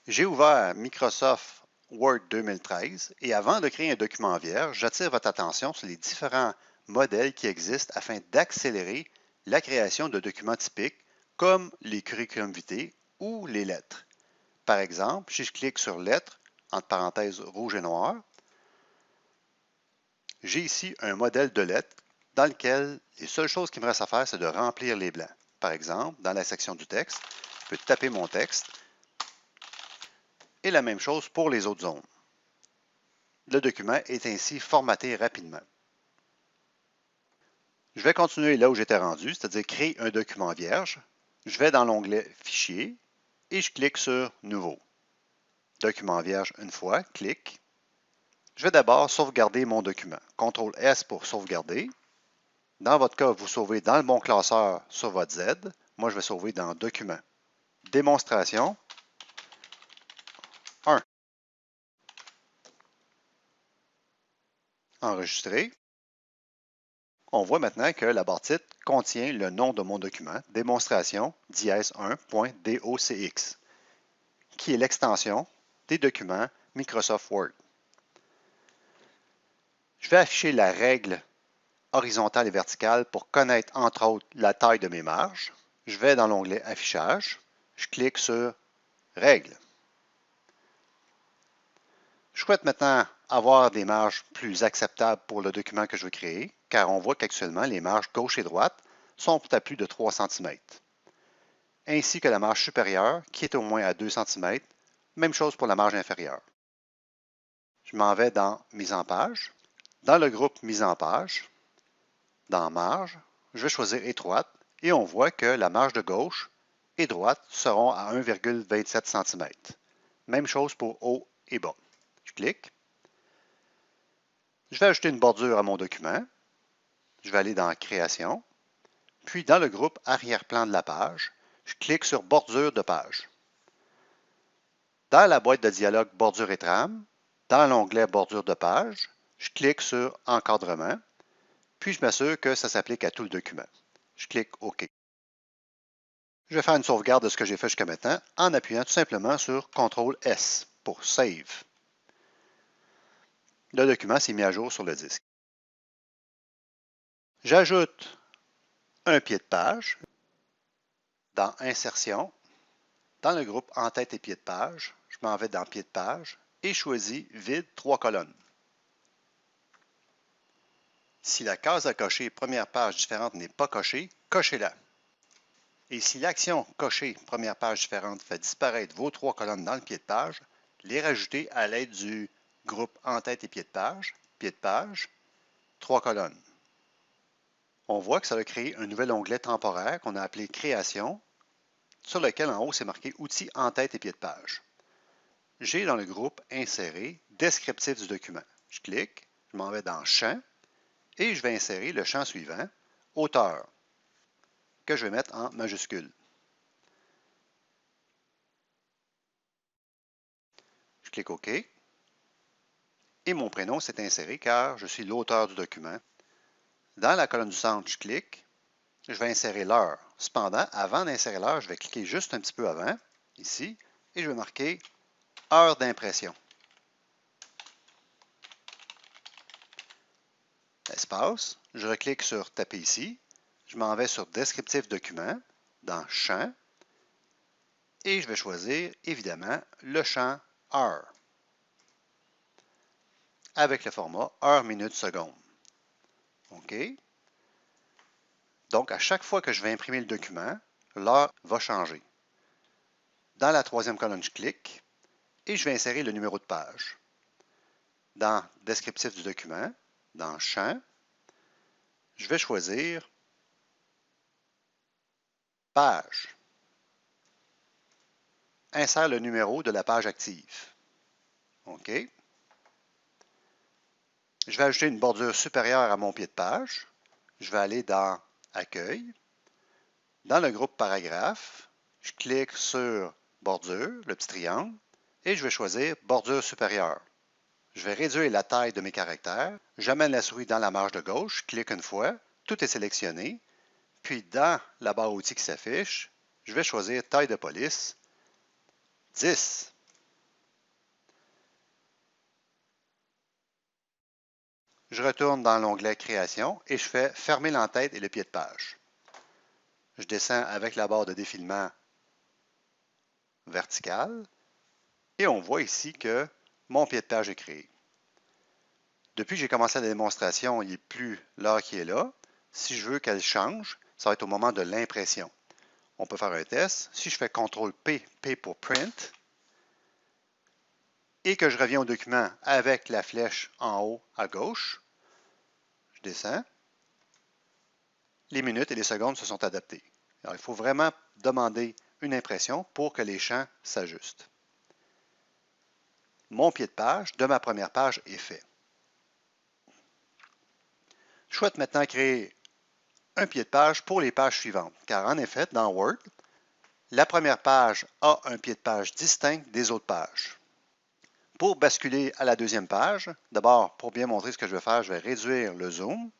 J'ai ouvert Microsoft Word 2013 et avant de créer un document vierge, j'attire votre attention sur les différents modèles qui existent afin d'accélérer la création de documents typiques comme les curriculum vitae ou les lettres. Par exemple, si je clique sur lettres, entre parenthèses rouge et noir, j'ai ici un modèle de lettres dans lequel les seules choses qu'il me reste à faire, c'est de remplir les blancs. Par exemple, dans la section du texte, je peux taper mon texte et la même chose pour les autres zones. Le document est ainsi formaté rapidement. Je vais continuer là où j'étais rendu, c'est-à-dire créer un document vierge. Je vais dans l'onglet Fichier et je clique sur Nouveau. Document vierge une fois, clique. Je vais d'abord sauvegarder mon document. CTRL S pour sauvegarder. Dans votre cas, vous sauvez dans le bon classeur sur votre Z. Moi, je vais sauver dans Document. Démonstration 1. Enregistrer. On voit maintenant que la barre titre contient le nom de mon document, démonstration -1.docx, qui est l'extension des documents Microsoft Word. Je vais afficher la règle horizontale et verticale pour connaître entre autres la taille de mes marges. Je vais dans l'onglet Affichage, je clique sur Règles. Je souhaite maintenant avoir des marges plus acceptables pour le document que je veux créer, car on voit qu'actuellement les marges gauche et droite sont à plus de 3 cm, ainsi que la marge supérieure qui est au moins à 2 cm, même chose pour la marge inférieure. Je m'en vais dans Mise en page. Dans le groupe Mise en page, dans Marge, je vais choisir Étroite et on voit que la marge de gauche et droite seront à 1,27 cm. Même chose pour haut et bas. Je clique. Je vais ajouter une bordure à mon document. Je vais aller dans Création. Puis dans le groupe Arrière-plan de la page, je clique sur Bordure de page. Dans la boîte de dialogue Bordure et trame, dans l'onglet Bordure de page, je clique sur Encadrement, puis je m'assure que ça s'applique à tout le document. Je clique OK. Je vais faire une sauvegarde de ce que j'ai fait jusqu'à maintenant en appuyant tout simplement sur CTRL S pour Save. Le document s'est mis à jour sur le disque. J'ajoute un pied de page dans Insertion. Dans le groupe En-tête et pied de page, je m'en vais dans Pied de page et choisis Vide 3 colonnes. Si la case à cocher Première page différente n'est pas cochée, cochez-la. Et si l'action Cocher première page différente fait disparaître vos 3 colonnes dans le pied de page, les rajouter à l'aide du groupe En-tête et pied de page, 3 colonnes. On voit que ça a créé un nouvel onglet temporaire qu'on a appelé Création, sur lequel en haut c'est marqué Outils En-tête et pied de page. J'ai dans le groupe Insérer descriptif du document. Je clique, je m'en vais dans Champ et je vais insérer le champ suivant, Auteur, que je vais mettre en majuscule. Je clique OK. Et mon prénom s'est inséré car je suis l'auteur du document. Dans la colonne du centre, je clique. Je vais insérer l'heure. Cependant, avant d'insérer l'heure, je vais cliquer juste un petit peu avant, ici, et je vais marquer heure d'impression. Espace. Je reclique sur Taper ici. Je m'en vais sur Descriptif document, dans Champ, et je vais choisir, évidemment, le champ heure, avec le format heure, minute, seconde. OK. Donc, à chaque fois que je vais imprimer le document, l'heure va changer. Dans la troisième colonne, je clique et je vais insérer le numéro de page. Dans Descriptif du document, dans Champ, je vais choisir Page. Insère le numéro de la page active. OK. Je vais ajouter une bordure supérieure à mon pied de page. Je vais aller dans Accueil. Dans le groupe Paragraphe, je clique sur Bordure, le petit triangle, et je vais choisir Bordure supérieure. Je vais réduire la taille de mes caractères. J'amène la souris dans la marge de gauche, je clique une fois, tout est sélectionné. Puis dans la barre outils qui s'affiche, je vais choisir taille de police 10. Je retourne dans l'onglet Création et je fais Fermer l'entête et le pied de page. Je descends avec la barre de défilement verticale et on voit ici que mon pied de page est créé. Depuis que j'ai commencé la démonstration, il n'est plus l'heure qui est là. Si je veux qu'elle change, ça va être au moment de l'impression. On peut faire un test. Si je fais CTRL-P, P pour Print, et que je reviens au document avec la flèche en haut à gauche, je descends, les minutes et les secondes se sont adaptées. Alors, il faut vraiment demander une impression pour que les champs s'ajustent. Mon pied de page de ma première page est fait. Je souhaite maintenant créer un pied de page pour les pages suivantes, car en effet, dans Word, la première page a un pied de page distinct des autres pages. Pour basculer à la deuxième page, d'abord, pour bien montrer ce que je vais faire, je vais réduire le zoom.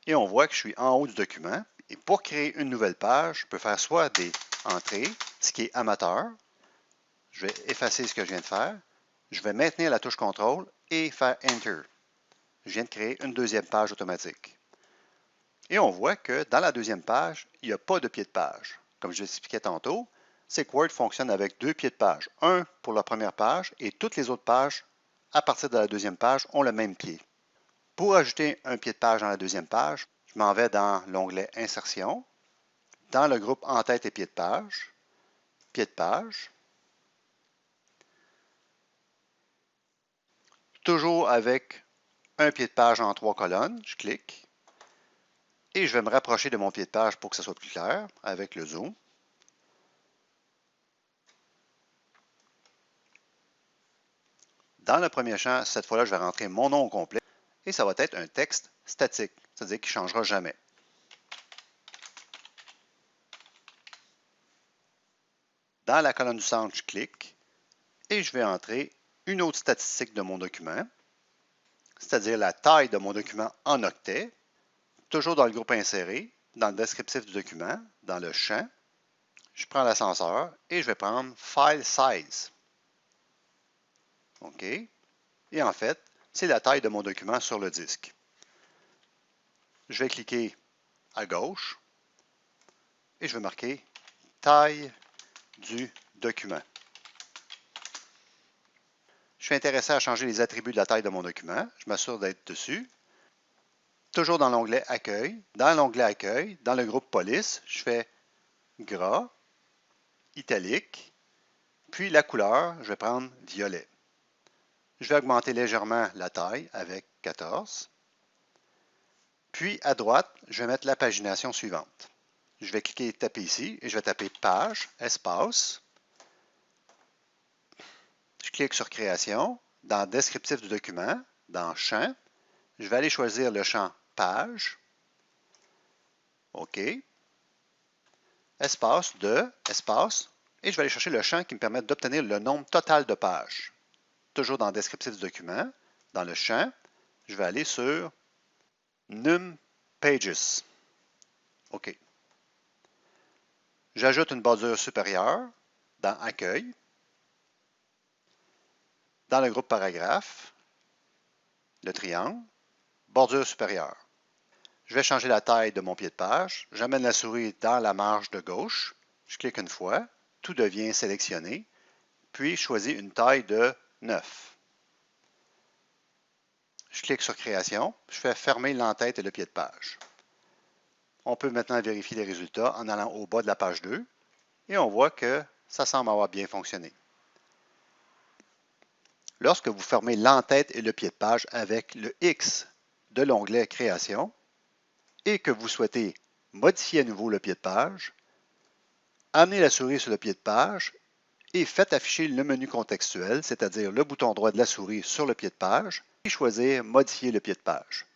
Et on voit que je suis en haut du document. Et pour créer une nouvelle page, je peux faire soit des entrées, ce qui est amateur. Je vais effacer ce que je viens de faire. Je vais maintenir la touche CTRL et faire Enter. Je viens de créer une deuxième page automatique. Et on voit que dans la deuxième page, il n'y a pas de pied de page. Comme je l'expliquais tantôt, c'est que Word fonctionne avec deux pieds de page. Un pour la première page et toutes les autres pages, à partir de la deuxième page, ont le même pied. Pour ajouter un pied de page dans la deuxième page, je m'en vais dans l'onglet Insertion, dans le groupe En-tête et pied de page, toujours avec un pied de page en 3 colonnes, je clique, et je vais me rapprocher de mon pied de page pour que ce soit plus clair avec le zoom. Dans le premier champ, cette fois-là, je vais rentrer mon nom au complet et ça va être un texte statique, c'est-à-dire qu'il ne changera jamais. Dans la colonne du centre, je clique et je vais entrer une autre statistique de mon document, c'est-à-dire la taille de mon document en octets, toujours dans le groupe inséré, dans le descriptif du document, dans le champ. Je prends l'ascenseur et je vais prendre File Size. OK. Et en fait, c'est la taille de mon document sur le disque. Je vais cliquer à gauche et je vais marquer taille du document. Je suis intéressé à changer les attributs de la taille de mon document. Je m'assure d'être dessus. Toujours dans l'onglet Accueil. Dans l'onglet Accueil, dans le groupe Police, je fais gras, italique, puis la couleur, je vais prendre violet. Je vais augmenter légèrement la taille avec 14. Puis à droite, je vais mettre la pagination suivante. Je vais cliquer taper ici et je vais taper page, espace. Je clique sur Création. Dans Descriptif du document, dans Champ, je vais aller choisir le champ Page. OK. Espace, espace. Et je vais aller chercher le champ qui me permet d'obtenir le nombre total de pages. Toujours dans Descriptif du document, dans le champ, je vais aller sur Num Pages. OK. J'ajoute une bordure supérieure dans Accueil. Dans le groupe Paragraphe, le triangle, bordure supérieure. Je vais changer la taille de mon pied de page. J'amène la souris dans la marge de gauche. Je clique une fois. Tout devient sélectionné. Puis, je choisis une taille de 9. Je clique sur Création. Je fais fermer l'entête et le pied de page. On peut maintenant vérifier les résultats en allant au bas de la page 2. Et on voit que ça semble avoir bien fonctionné. Lorsque vous fermez l'entête et le pied de page avec le X de l'onglet Création et que vous souhaitez modifier à nouveau le pied de page, amenez la souris sur le pied de page et faites afficher le menu contextuel, c'est-à-dire le bouton droit de la souris sur le pied de page, et choisir Modifier le pied de page.